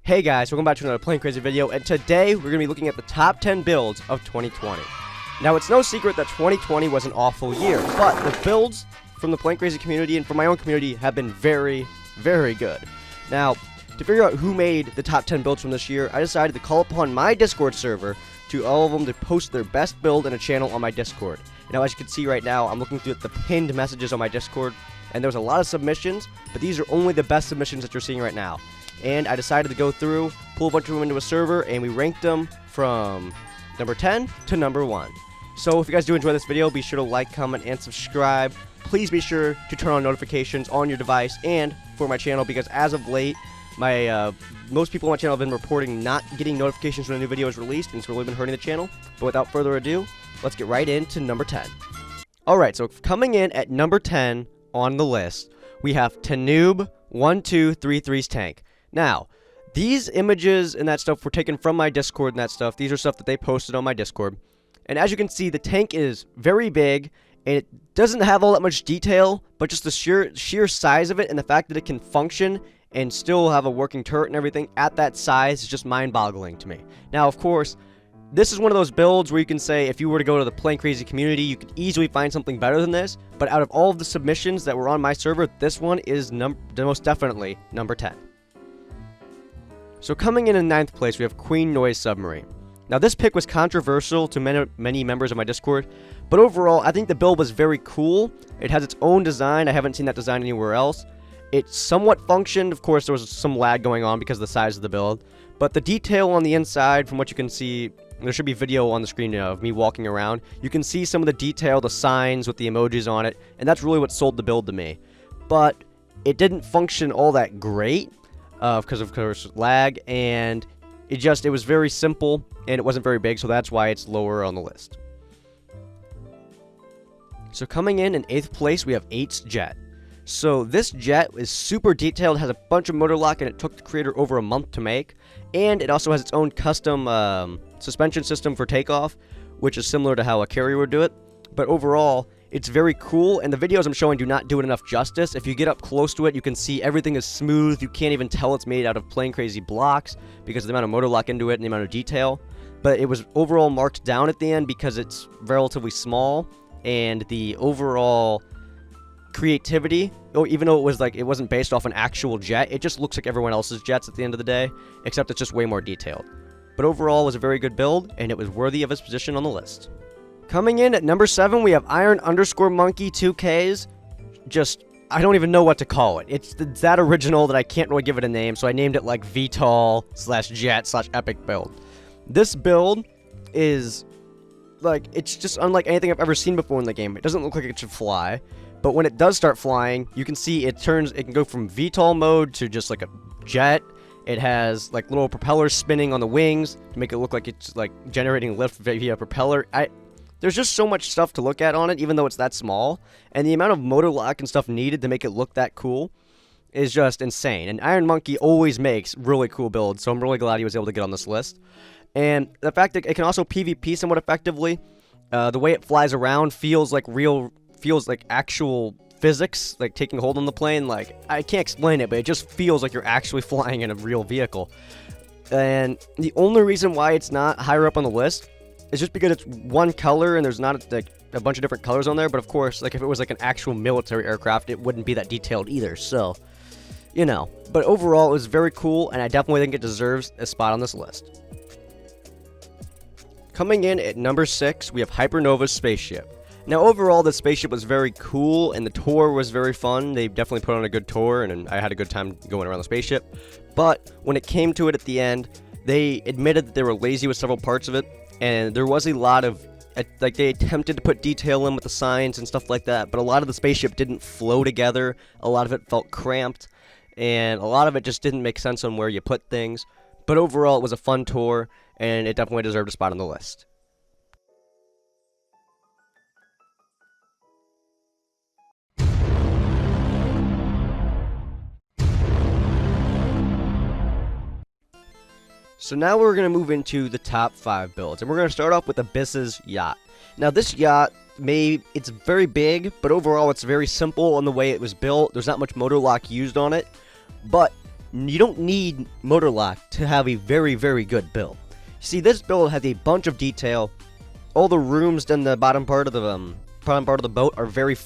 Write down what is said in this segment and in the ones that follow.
Hey guys, welcome back to another Playing Crazy video, and today we're going to be looking at the top 10 builds of 2020. Now, it's no secret that 2020 was an awful year, but the builds from the Playing Crazy community and from my own community have been very, very good. Now, to figure out who made the top 10 builds from this year, I decided to call upon my Discord server to all of them to post their best build in a channel on my Discord. Now, as you can see right now, I'm looking through the pinned messages on my Discord, and there was a lot of submissions, but these are only the best submissions that you're seeing right now. And I decided to go through, pull a bunch of them into a server, and we ranked them from number 10 to number 1. So if you guys do enjoy this video, be sure to like, comment, and subscribe. Please be sure to turn on notifications on your device and for my channel, because as of late, most people on my channel have been reporting not getting notifications when a new video is released, and it's really been hurting the channel. But without further ado, let's get right into number 10. Alright, so coming in at number 10 on the list, we have Tanoob1233's tank. Now, these images and that stuff were taken from my Discord and that stuff. These are stuff that they posted on my Discord. And as you can see, the tank is very big, and it doesn't have all that much detail, but just the sheer size of it and the fact that it can function and still have a working turret and everything at that size is just mind-boggling to me. Now, of course, this is one of those builds where you can say if you were to go to the Playing Crazy community, you could easily find something better than this, but out of all of the submissions that were on my server, this one is most definitely number 10. So coming in 9th place, we have Queen Noise Submarine. Now, this pick was controversial to many members of my Discord, but overall, I think the build was very cool. It has its own design. I haven't seen that design anywhere else. It somewhat functioned. Of course, there was some lag going on because of the size of the build, but the detail on the inside, from what you can see, there should be video on the screen of me walking around. You can see some of the detail, the signs with the emojis on it, and that's really what sold the build to me. But it didn't function all that great. Because of course lag, and it was very simple and it wasn't very big, so that's why it's lower on the list. So coming in 8th place, we have 8's jet. So this jet is super detailed, has a bunch of motor lock, and it took the creator over a month to make, and it also has its own custom suspension system for takeoff, which is similar to how a carrier would do it. But overall, it's very cool, and the videos I'm showing do not do it enough justice. If you get up close to it, you can see everything is smooth. You can't even tell it's made out of Playing Crazy blocks because of the amount of motor lock into it and the amount of detail. But it was overall marked down at the end because it's relatively small, and the overall creativity, even though it wasn't based off an actual jet, it just looks like everyone else's jets at the end of the day, except it's just way more detailed. But overall, it was a very good build, and it was worthy of its position on the list. Coming in at number 7, we have Iron_Monkey 2Ks. I don't even know what to call it. It's that original that I can't really give it a name, so I named it like VTOL/Jet/Epic build. This build is, it's just unlike anything I've ever seen before in the game. It doesn't look like it should fly, but when it does start flying, you can see it can go from VTOL mode to just like a jet. It has like little propellers spinning on the wings to make it look like it's like generating lift via propeller. There's just so much stuff to look at on it, even though it's that small. And the amount of motor lock and stuff needed to make it look that cool is just insane. And Iron Monkey always makes really cool builds, so I'm really glad he was able to get on this list. And the fact that it can also PvP somewhat effectively, the way it flies around feels like actual physics, like taking hold on the plane. Like, I can't explain it, but it just feels like you're actually flying in a real vehicle. And the only reason why it's not higher up on the list it's just because it's one color and there's not like a bunch of different colors on there. But of course, like if it was like an actual military aircraft, it wouldn't be that detailed either. So, you know. But overall, it was very cool, and I definitely think it deserves a spot on this list. Coming in at number 6, we have Hypernova's spaceship. Now, overall, the spaceship was very cool, and the tour was very fun. They definitely put on a good tour, and I had a good time going around the spaceship. But when it came to it at the end, they admitted that they were lazy with several parts of it. And there was a lot of, they attempted to put detail in with the signs and stuff like that, but a lot of the spaceship didn't flow together, a lot of it felt cramped, and a lot of it just didn't make sense on where you put things. But overall, it was a fun tour, and it definitely deserved a spot on the list. So now we're going to move into the top 5 builds, and we're going to start off with Abyss's yacht. Now this yacht, it's very big, but overall it's very simple on the way it was built. There's not much motor lock used on it, but you don't need motor lock to have a very, very good build. See, this build has a bunch of detail. All the rooms in the bottom part of the boat are very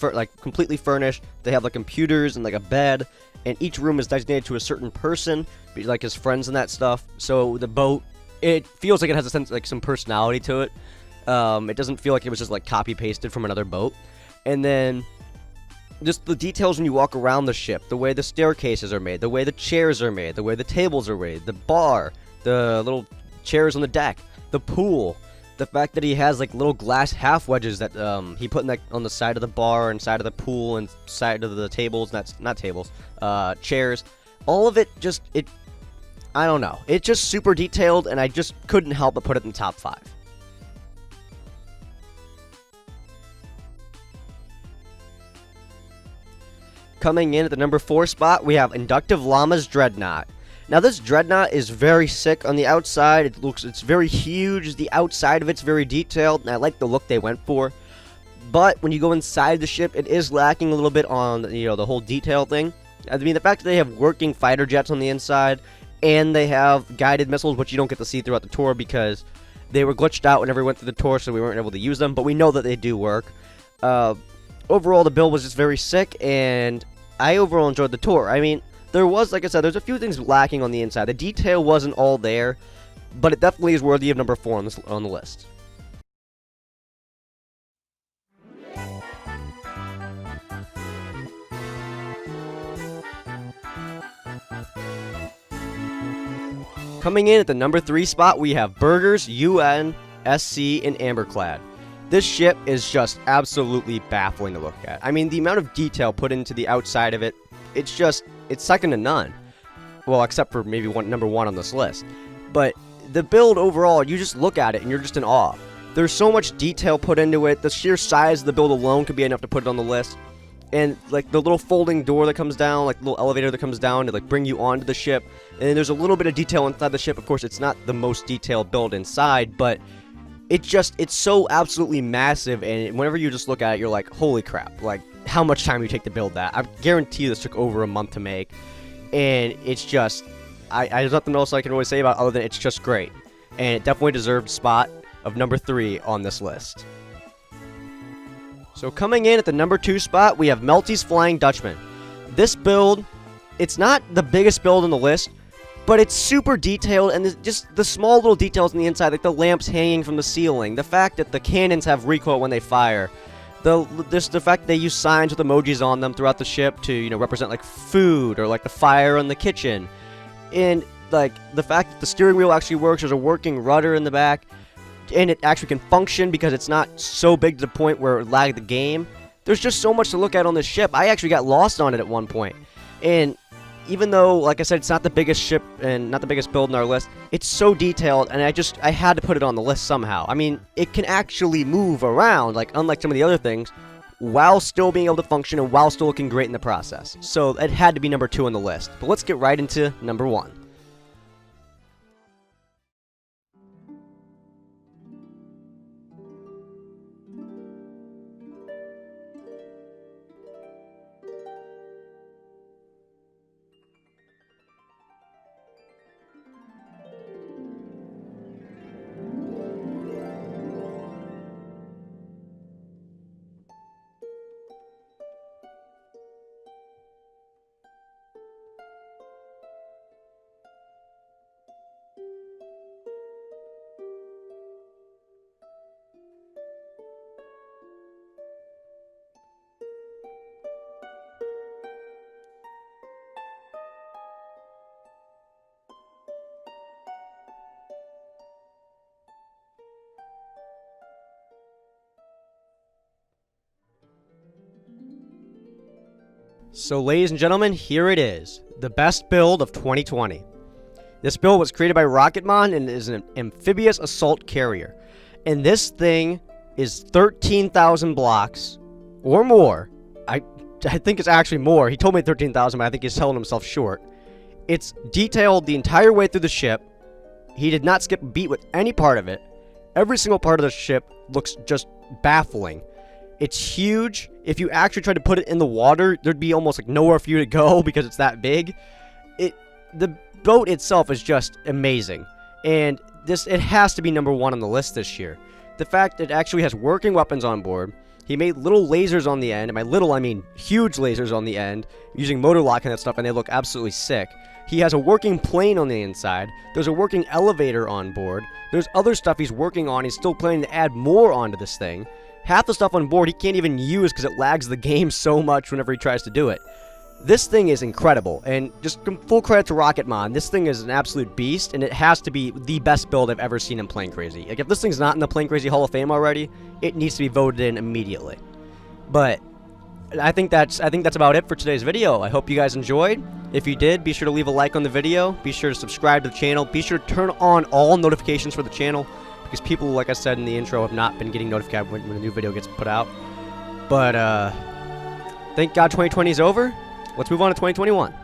completely furnished. They have like computers and like a bed, and each room is designated to a certain person, like his friends and that stuff. So the boat, it feels like it has a sense, like some personality to it. It doesn't feel like it was just like copy pasted from another boat. And then just the details when you walk around the ship, the way the staircases are made, the way the chairs are made, the way the tables are made, the bar, the little chairs on the deck, the pool, the fact that he has like little glass half wedges that he put on the side of the bar and side of the pool and side of the tables, not tables, chairs. All of it just, I don't know. It's just super detailed, and I just couldn't help but put it in the top 5. Coming in at the number 4 spot, we have Inductive Llama's Dreadnought. Now, this Dreadnought is very sick on the outside. It's very huge. The outside of it's very detailed, and I like the look they went for. But when you go inside the ship, it is lacking a little bit on, the whole detail thing. I mean, the fact that they have working fighter jets on the inside, and they have guided missiles, which you don't get to see throughout the tour because they were glitched out whenever we went through the tour, so we weren't able to use them. But we know that they do work. Overall, the build was just very sick, and I overall enjoyed the tour. I mean, there was, like I said, there's a few things lacking on the inside. The detail wasn't all there, but it definitely is worthy of number 4 on the list. Coming in at the number 3 spot, we have Burgers, UN, SC, and Amberclad. This ship is just absolutely baffling to look at. I mean, the amount of detail put into the outside of it, it's second to none. Well, except for maybe number 1 on this list. But the build overall, you just look at it and you're just in awe. There's so much detail put into it. The sheer size of the build alone could be enough to put it on the list. And like the little folding door that comes down, like the little elevator that comes down to like bring you onto the ship. And there's a little bit of detail inside the ship. Of course, it's not the most detailed build inside, but it's so absolutely massive, and whenever you just look at it, you're like, holy crap, like, how much time you take to build that. I guarantee you this took over a month to make, and it's just, there's nothing else I can really say about it other than it's just great, and it definitely deserved a spot of number 3 on this list. So coming in at the number 2 spot, we have Melty's Flying Dutchman. This build, it's not the biggest build on the list, but it's super detailed, and just the small little details on the inside, like the lamps hanging from the ceiling, the fact that the cannons have recoil when they fire, the fact that they use signs with emojis on them throughout the ship to, represent like food or like the fire in the kitchen, and like the fact that the steering wheel actually works, there's a working rudder in the back, and it actually can function because it's not so big to the point where it lagged the game. There's just so much to look at on this ship. I actually got lost on it at one point, and even though, like I said, it's not the biggest ship and not the biggest build in our list, it's so detailed, and I had to put it on the list somehow. I mean, it can actually move around, like unlike some of the other things, while still being able to function and while still looking great in the process. So it had to be number 2 on the list. But let's get right into number 1. So ladies and gentlemen, here it is, the best build of 2020. This build was created by Rocketmon and is an amphibious assault carrier. And this thing is 13,000 blocks or more. I think it's actually more. He told me 13,000, but I think he's selling himself short. It's detailed the entire way through the ship. He did not skip a beat with any part of it. Every single part of the ship looks just baffling. It's huge. If you actually tried to put it in the water, there'd be almost like nowhere for you to go because it's that big. the boat itself is just amazing, and it has to be #1 on the list this year. The fact it actually has working weapons on board. He made little lasers on the end, and by little I mean huge lasers on the end, using motor lock and that stuff, and they look absolutely sick. He has a working plane on the inside. There's a working elevator on board. There's other stuff he's working on. He's still planning to add more onto this thing. Half the stuff on board he can't even use because it lags the game so much whenever he tries to do it. This thing is incredible, and just full credit to Rocketmon. This thing is an absolute beast, and it has to be the best build I've ever seen in Plane Crazy. Like, if this thing's not in the Plane Crazy Hall of Fame already, it needs to be voted in immediately. But I think that's about it for today's video. I hope you guys enjoyed. If you did, be sure to leave a like on the video. Be sure to subscribe to the channel. Be sure to turn on all notifications for the channel, because people, like I said in the intro, have not been getting notified when a new video gets put out. But thank God 2020 is over. Let's move on to 2021.